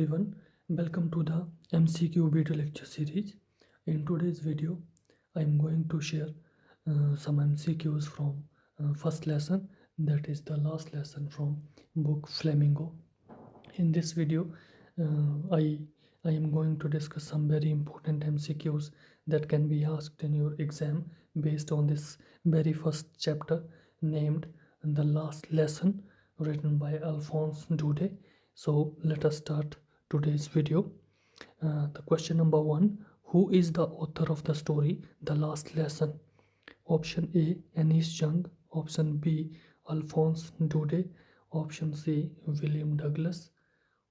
everyone, welcome to the MCQ video lecture series. In today's video, I am going to share some MCQs from first lesson, that is the last lesson from book Flamingo. In this video, I am going to discuss some very important MCQs that can be asked in your exam based on this very first chapter named The Last Lesson, written by Alphonse Daudet. So let us start today's video. The question number one: who is the author of the story The Last Lesson? Option A, Annis Young. Option B, Alphonse Daudet. Option C, William Douglas.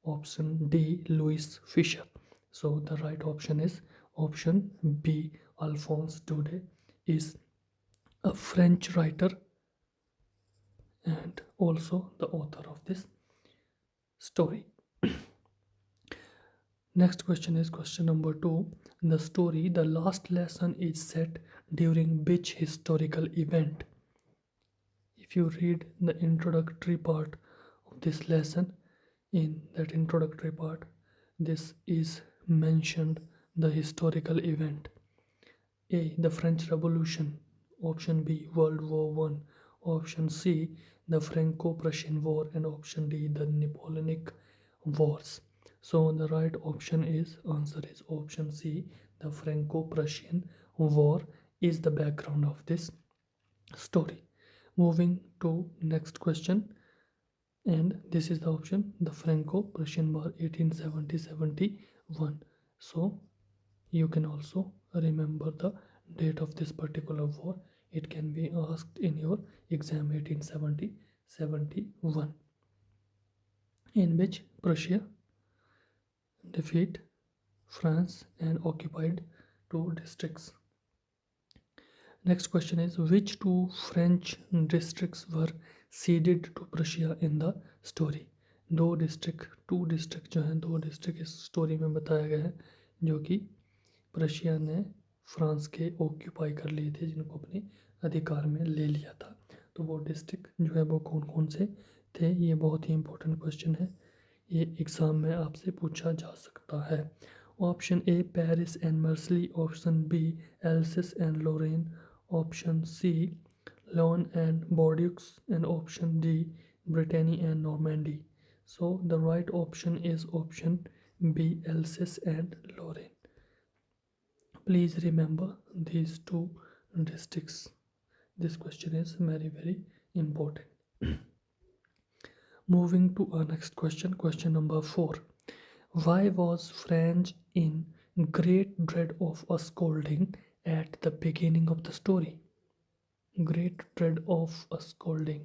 Option D, Louis Fisher. So the right option is option B. Alphonse Daudet is a French writer and also the author of this story. Next question is question number 2. The story The Last Lesson is set during which historical event? If you read the introductory part of this lesson, in that introductory part, this is mentioned the historical event. A. The French Revolution. Option B, World War One. Option C, the Franco-Prussian War. And option D, the Napoleonic Wars. So the right option is, answer is option C, the Franco-Prussian War is the background of this story. Moving to next question, and this is the option, the Franco-Prussian War 1870-71. So you can also remember the date of this particular war. It can be asked in your exam 1870-71, in which Prussia defeat France and occupied two districts. Next question is, which two French districts were ceded to Prussia in the story? Two district जो हैं, दो district इस story में बताया गया है जो कि प्रशिया ने फ्रांस के ऑक्यूपाई कर लिए थे, जिनको अपने अधिकार में ले लिया था. तो वो डिस्ट्रिक्ट जो है वो कौन कौन से थे? ये बहुत ही इंपॉर्टेंट क्वेश्चन है, ये एग्ज़ाम में आपसे पूछा जा सकता है. Option A, Paris and Marseille. Option B, Alsace and Lorraine. Option C, Lyon and Bordeaux. And option D, Brittany and Normandy. So the right option is option B, Alsace and Lorraine. Please remember these two districts. This question is very important. Moving to our next question, question number 4. Why was France in great dread of a scolding at the beginning of the story? Great dread of a scolding,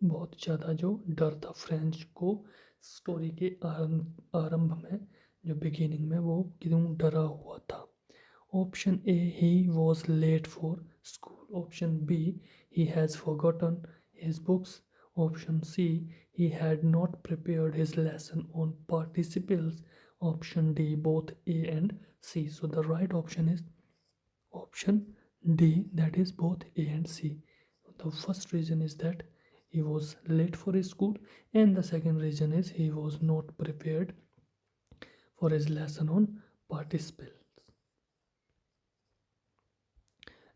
बहुत ज़्यादा जो डर था French को story के आरंभ में, जो बिगिनिंग में वो क्यों डरा हुआ था? Option A, he was late for school. Option B, he has forgotten his books. Option C, he had not prepared his lesson on participles. Option D, both A and C. So the right option is option D, that is both A and C. The first reason is that he was late for his school, and the second reason is he was not prepared for his lesson on participles.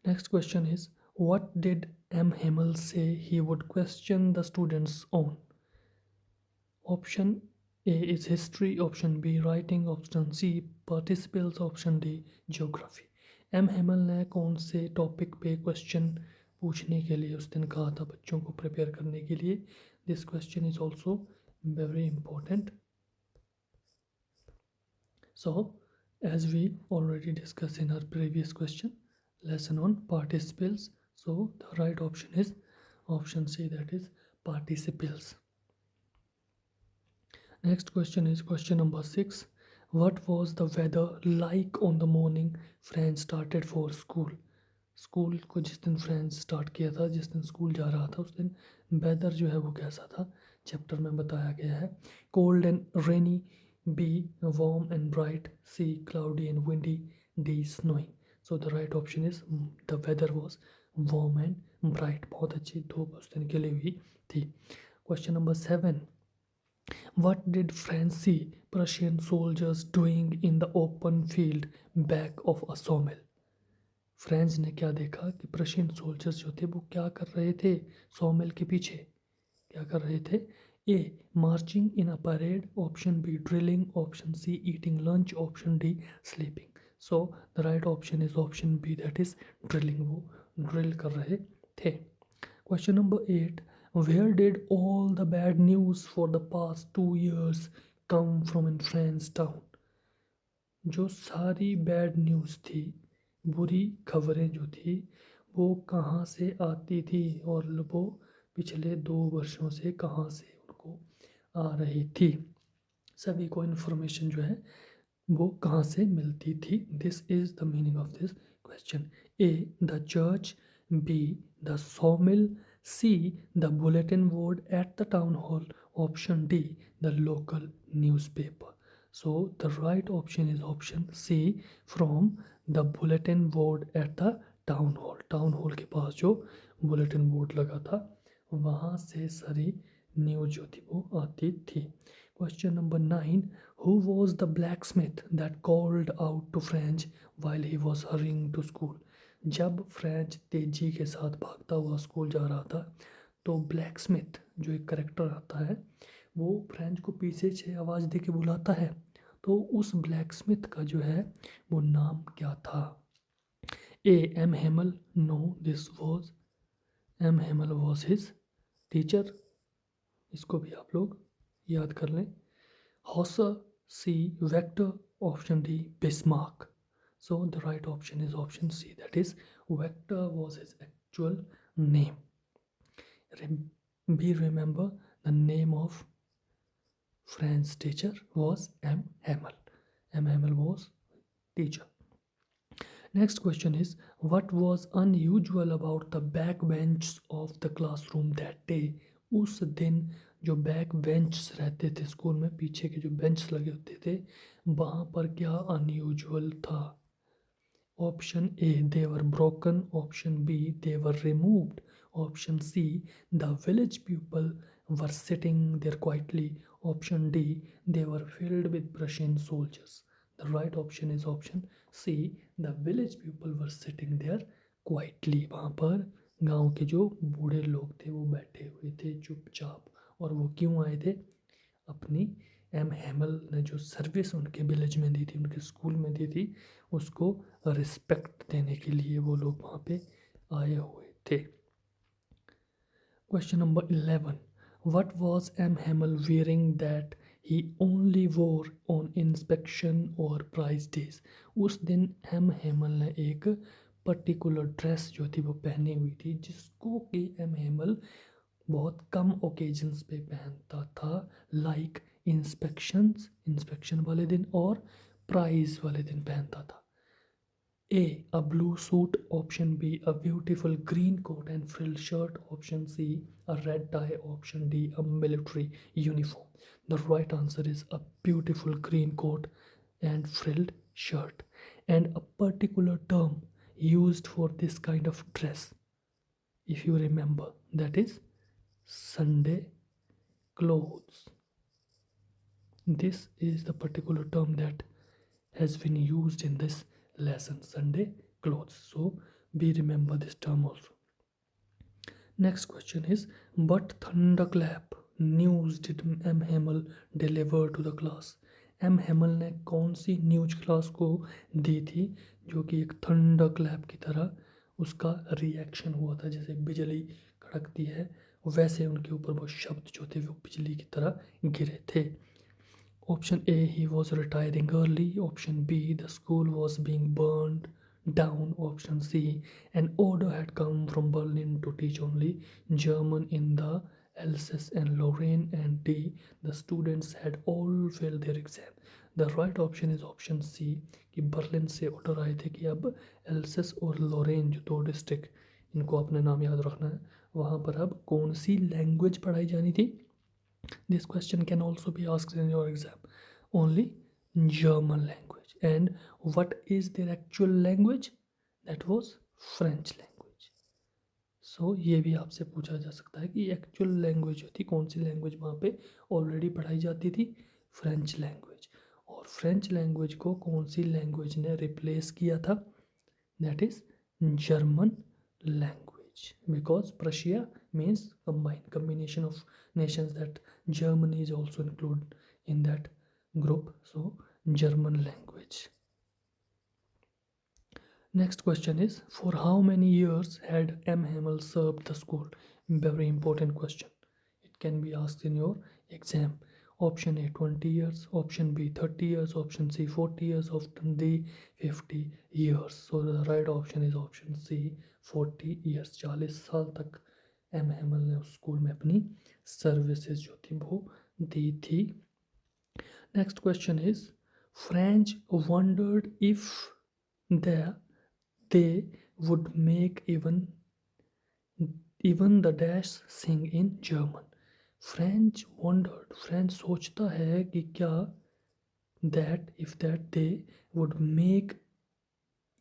Next question is, what did M. Hamel say he would question the students on? Option A is history. Option B, writing. Option C, participles. Option D, geography. M. Hamel ने कौन से topic पे question पूछने के लिए उस दिन कहा था बच्चों को प्रिपेयर करने के लिए? This question is also very important. So as we already discussed in our previous question, lesson on participles, so the right option is option C, that is participles. Next question is question number 6. What was the weather like on the morning France started for school? School को जिस दिन French start किया था, जिस दिन school जा रहा था, उस दिन वेदर जो है वो कैसा था चैप्टर में बताया गया है. Cold and rainy. B, warm and bright. C, cloudy and windy. D, snowing. So the right option is the weather was warm and bright. बहुत अच्छी धूप उस दिन खिली हुई थी. Question number 7. What did France see Prussian soldiers doing in the open field back of a sawmill? French ने क्या देखा कि प्रशियन सोल्जर्स जो थे वो क्या कर रहे थे सॉमिल के पीछे क्या कर रहे थे A marching in a parade option B drilling option C eating lunch option D sleeping so the right option is option B that is drilling वो ड्रिल कर रहे थे question number 8 where did all the bad news for the past 2 years come from in French town जो सारी bad news थी बुरी खबरें जो थी वो कहाँ से आती थी और वो पिछले 2 वर्षों से कहाँ से उनको आ रही थी सभी को इन्फॉर्मेशन जो है वो कहाँ से मिलती थी this is the meaning of this question A the church be the सॉमिल see the bulletin board at the town hall option D the local newspaper so the right option is option C from the bulletin board at the town hall के पास जो bulletin board लगा था वहाँ से सारी news जो थी वो आती थी question number 9 Who was the blacksmith that called out to French while he was hurrying to school? जब फ्रेंच तेजी के साथ भागता हुआ स्कूल जा रहा था तो ब्लैकस्मिथ जो एक करेक्टर आता है वो फ्रेंच को पीछे से आवाज़ दे के बुलाता है तो उस ब्लैकस्मिथ का जो है वो नाम क्या था A M Hamel no this was M Hamel was his teacher इसको भी आप लोग याद कर लें Hauser C Wachter option D Bismarck so the right option is option C that is Vector was his actual name be remember the name of French teacher was M. Hamel. M. Hamel was teacher. Next question is what was unusual about the backbench of the classroom that day? उस दिन जो back bench रहते थे school में पीछे के जो bench लगे होते थे वहाँ पर क्या अनयूजुअल था Option A, they were broken. Option B, they were removed. Option C, the village people were sitting there quietly. Option D, they were filled with Prussian soldiers. The right option is option C, the village people were sitting there quietly. वहाँ पर गांव के जो बूढ़े लोग थे वो बैठे हुए थे चुपचाप और वो क्यों आए थे अपनी एम हेमल ने जो सर्विस उनके विलेज में दी थी उनके स्कूल में दी थी उसको रिस्पेक्ट देने के लिए वो लोग वहाँ पे आए हुए थे question number 11 what was M Hamel wearing that he only wore on inspection और प्राइज डेज उस दिन एम हेमल ने एक पर्टिकुलर ड्रेस जो थी वो पहनी हुई थी जिसको कि एम हेमल बहुत कम ओकेजन्स पे पहनता था लाइक इंस्पेक्शन वाले दिन और प्राइज वाले दिन पहनता था A, a blue suit. Option B, a beautiful green coat and frilled shirt. Option C, a red tie. Option D, a military uniform. The right answer is a beautiful green coat and frilled shirt. And a particular term used for this kind of dress, if you remember, that is Sunday clothes. This is the particular term that has been used in this lesson, Sunday clothes. So we remember this term also. Next question is what thunderclap news did M. Hamel deliver to the class? M Hamel ने कौन सी news class को दी थी जो कि एक thunder clap की तरह उसका रिएक्शन हुआ था जैसे बिजली कड़कती है वैसे उनके ऊपर वो शब्द जो थे वो बिजली की तरह गिरे थे Option A, he was retiring early. Option B, the school was being burned down. Option C, an order had come from Berlin to teach only German in the Alsace and Lorraine. And D, the students had all failed their exam. The right option is option C कि Berlin से order आए थे कि अब else's और लोरेन जो 2 district इनको अपने नाम याद रखना है वहाँ पर अब कौन सी लैंग्वेज पढ़ाई जानी थी This question can also be asked in your exam. Only German language. And what is their actual language? That was French language. सो ये भी आपसे पूछा जा सकता है कि एक्चुअल लैंग्वेज जो थी, कौन सी लैंग्वेज वहाँ पे ऑलरेडी पढ़ाई जाती थी, फ्रेंच लैंग्वेज। और फ्रेंच लैंग्वेज को कौन सी लैंग्वेज ने रिप्लेस किया था, that is German language, because Prussia means combination of nations, that Germany is also included in that group, so German language. Next question is, for how many years had M. Hamel served the school? Very important question. It can be asked in your exam. Option A 20 years, option B 30 years, option C 40 years, option D 50 years. So the right option is option C 40 years. 40 साल तक M Hamel ने उस school में अपनी services जो थी वो दी थी. Next question is, French wondered if they would make even the dash sing in German. French wondered, French सोचता है कि क्या that they would make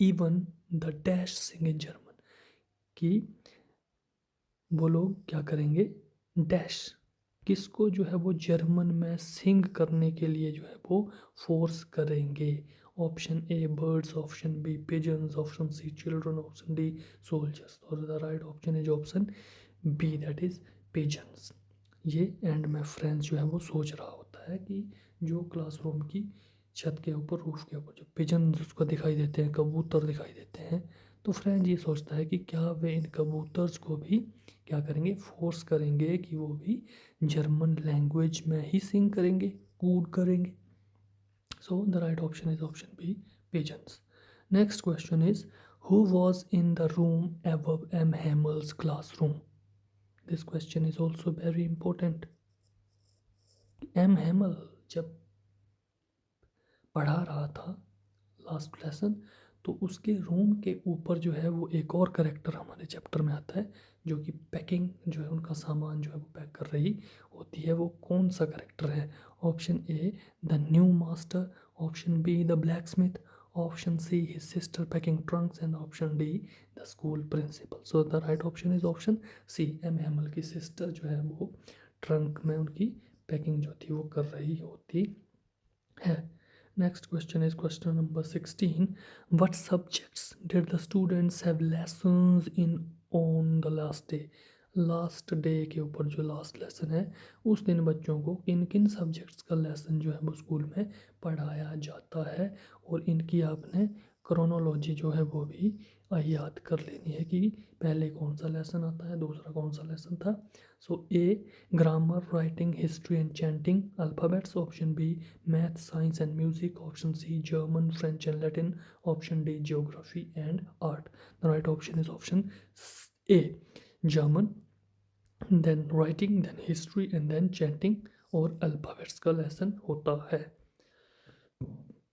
even the dash sing in German, कि वो लोग क्या करेंगे, डैश किसको जो है वो जर्मन में सिंग करने के लिए जो है वो फोर्स करेंगे. Option A birds, option B pigeons, option C children, option D soldiers. और the right option is option B, that is pigeons. ये एंड में फ्रेंच जो है वो सोच रहा होता है कि जो क्लासरूम की छत के ऊपर, रूफ के ऊपर जो पिजन उसको दिखाई देते हैं, कबूतर दिखाई देते हैं, तो फ्रेंच ये सोचता है कि क्या वे इन कबूतर्स को भी क्या करेंगे, फोर्स करेंगे कि वो भी जर्मन लैंग्वेज में ही सिंग करेंगे, कूड करेंगे. So the right option is option B, pigeons. Next question is, who was in the room above M. Hamel's classroom? This question is also very important. M. Hamel जब पढ़ा रहा था लास्ट लेसन, तो उसके रूम के ऊपर जो है वो एक और करेक्टर हमारे चैप्टर में आता है, जो कि पैकिंग जो है उनका सामान जो है वो पैक कर रही होती है. वो कौन सा करेक्टर है? Option A the new master, option B the blacksmith, option C his sister packing trunks, and option D the school principal. So the right option is option C, M Hamel की sister जो है वो trunk में उनकी packing जो थी वो कर रही होती है. Next question is question number 16. What subjects did the students have lessons in on the last day? Last day के ऊपर जो लास्ट लेसन है, उस दिन बच्चों को किन किन सब्जेक्ट्स का लेसन जो है वो स्कूल में पढ़ाया जाता है. और इनकी आपने क्रोनोलॉजी जो है वो भी याद कर लेनी है कि पहले कौन सा लेसन आता है, दूसरा कौन सा लेसन था. So A grammar, writing, history and chanting, alphabets. Option B math, science and music, option C German, French and Latin, option D geography and art. The right option is option A German, then writing, then history and then chanting और alphabets का lesson होता है.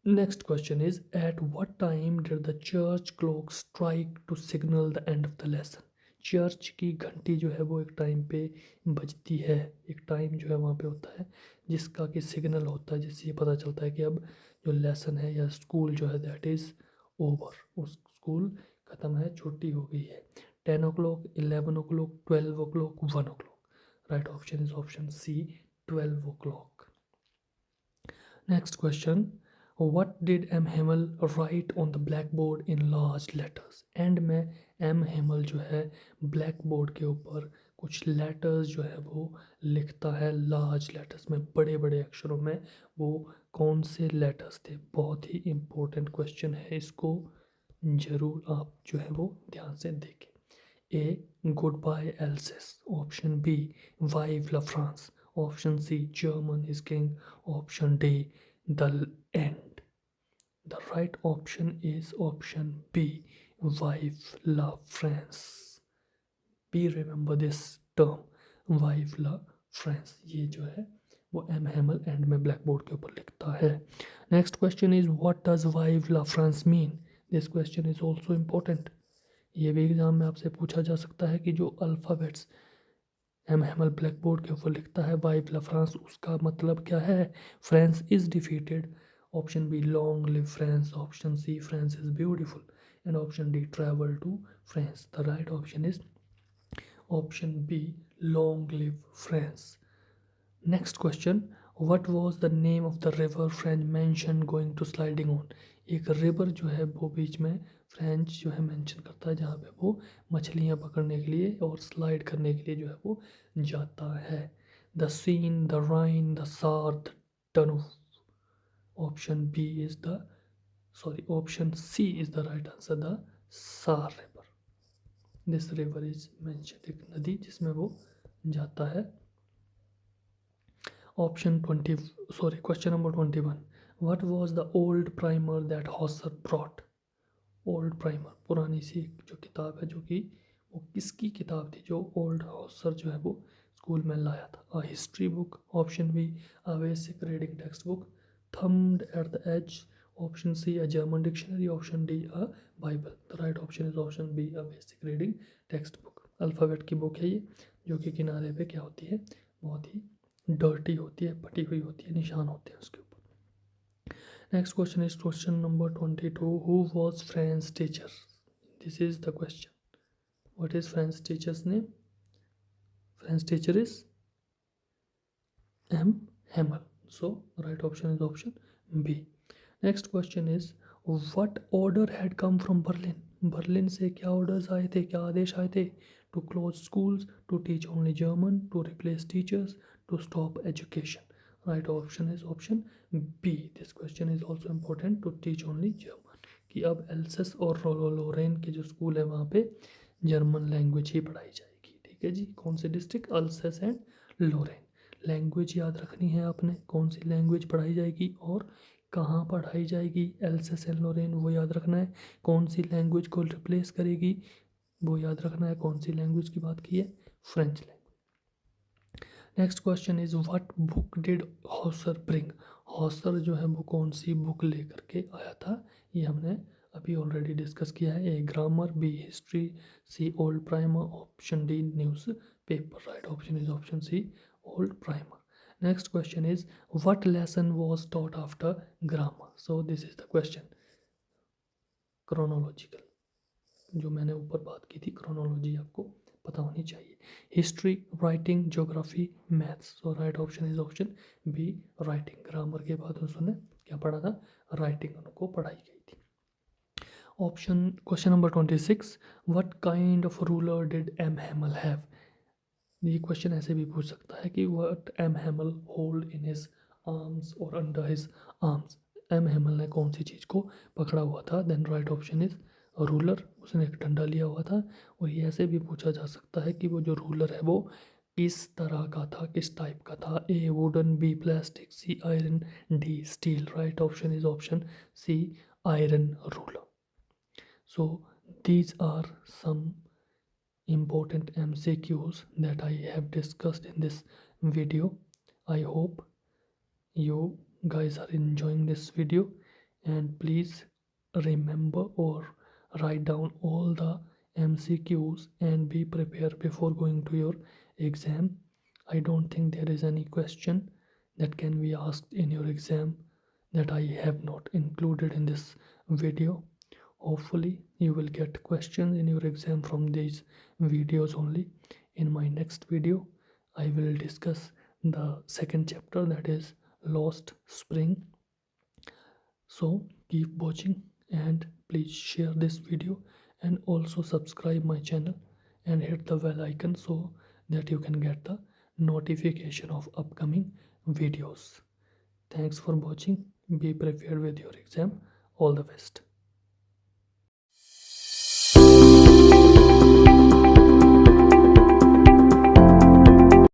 Next question is, at what time did the church clock strike to signal the end of the lesson? Church की घंटी जो है वो एक टाइम पे बजती है, एक टाइम जो है वहाँ पे होता है जिसका कि सिग्नल होता है, जिससे ये पता चलता है कि अब जो लेसन है या स्कूल जो है दैट इज़ ओवर, उस स्कूल ख़त्म है, छुट्टी हो गई है. 10 o'clock, 11 o'clock, 12 o'clock, 1 o'clock. Right option is option C, 12 o'clock. Next question. What did M. Hamel write on the blackboard in large letters? And में M. Hamel जो है ब्लैक बोर्ड के ऊपर कुछ लेटर्स जो है वो लिखता है लार्ज लेटर्स में, बड़े बड़े अक्षरों में. वो कौन से लेटर्स थे? बहुत ही इम्पोर्टेंट क्वेश्चन है, इसको ज़रूर आप जो है वो ध्यान से देखें. A good bye Alsace, option B vive la France, option C German is king, option D the end. The right option is option B vive la France. B remember this term, vive la France. ये जो है वो M Hamel end में blackboard के ऊपर लिखता है. Next question is, what does vive la France mean? This question is also important. ये भी एग्जाम में आपसे पूछा जा सकता है कि जो alphabets M Hamel blackboard के ऊपर लिखता है वाइव ला फ्रांस, उसका मतलब क्या है? France is defeated, option B long live France, option C France is beautiful, and option D travel to France. The right option is Option B, long live France. Next question, what was the name of the river French mentioned going to sliding on? एक river जो है वो बीच में French जो है mention करता है जहाँ पे वो मछलियाँ पकड़ने के लिए और स्लाइड करने के लिए जो है वो जाता है. The Seine, the Rhine, the Saar, the Danube. Option B is the option C is the right answer, the Saar river. This river is mention, एक नदी जिसमें वो जाता है. Question number 21. What was the old primer that Hauser brought? Old primer, पुरानी सी जो किताब है, जो कि वो किसकी किताब थी जो ओल्ड हॉसर जो है वो स्कूल में लाया था? A history book. Option B, a basic reading text book thumbed at the edge. Option C, a German dictionary. Option D, a Bible. The right option is option B, a basic reading text book. Alphabet की book है ये, जो कि किनारे पे क्या होती है, बहुत ही डर्टी होती है, फटी हुई होती है, निशान होते हैं उसके ऊपर. Next question is question number 22. Who was Fran's teacher? This is the question. What is Fran's teacher's name? Fran's teacher is M. Hamel. So right option is option B. Next question is, what order had come from Berlin? Berlin से क्या orders आए थे, क्या आदेश आए थे? To close schools, to teach only German, to replace teachers, to stop education. Right option is option B. This question is also important, to teach only German. कि अब else's और लोरेन के जो स्कूल है वहाँ पे जर्मन लैंग्वेज ही पढ़ाई जाएगी. ठीक है जी. कौन से district? Alsace and Lorraine. Language याद रखनी है आपने, कौन सी लैंग्वेज पढ़ाई जाएगी और कहाँ पढ़ाई जाएगी. एल्सेस एंड लोरेन वो याद रखना है. कौन सी लैंग्वेज को रिप्लेस करेगी वो याद रखना है. कौन सी लैंग्वेज की बात की है? French language. Next question is, what book did Hauser bring? Hauser जो है वो कौन सी बुक लेकर के आया था? ये हमने अभी ऑलरेडी डिस्कस किया है. A grammar, B history, C old primer, option D newspaper. Right option is option C, old primer. Next question is, what lesson was taught after grammar? So this is the question. Chronological, जो मैंने ऊपर बात की थी, chronology आपको पता होनी चाहिए. History, writing, geography, maths. So right option is option B, writing. Grammar के बाद उसने क्या पढ़ा था? राइटिंग उनको पढ़ाई गई थी. Option question number 26. What kind of ruler did M Hamel have? ये क्वेश्चन ऐसे भी पूछ सकता है कि what M Hamel hold in his arms और under his arms. M Hamel ने कौन सी चीज़ को पकड़ा हुआ था? Then right option is ruler. उसने एक डंडा लिया हुआ था. और ये ऐसे भी पूछा जा सकता है कि वो जो रूलर है वो किस तरह का था, किस टाइप का था? A wooden, B plastic, C iron, D steel. Right option is option C, iron ruler. So these are some important MCQs that I have discussed in this video. I hope you guys are enjoying this video, and please remember or write down all the MCQs and be prepared before going to your exam. I don't think there is any question that can be asked in your exam that I have not included in this video. Hopefully you will get questions in your exam from these videos only. In my next video I will discuss the second chapter, that is Lost Spring. So keep watching and please share this video, and also subscribe my channel and hit the bell icon so that you can get the notification of upcoming videos. Thanks for watching. Be prepared with your exam. All the best.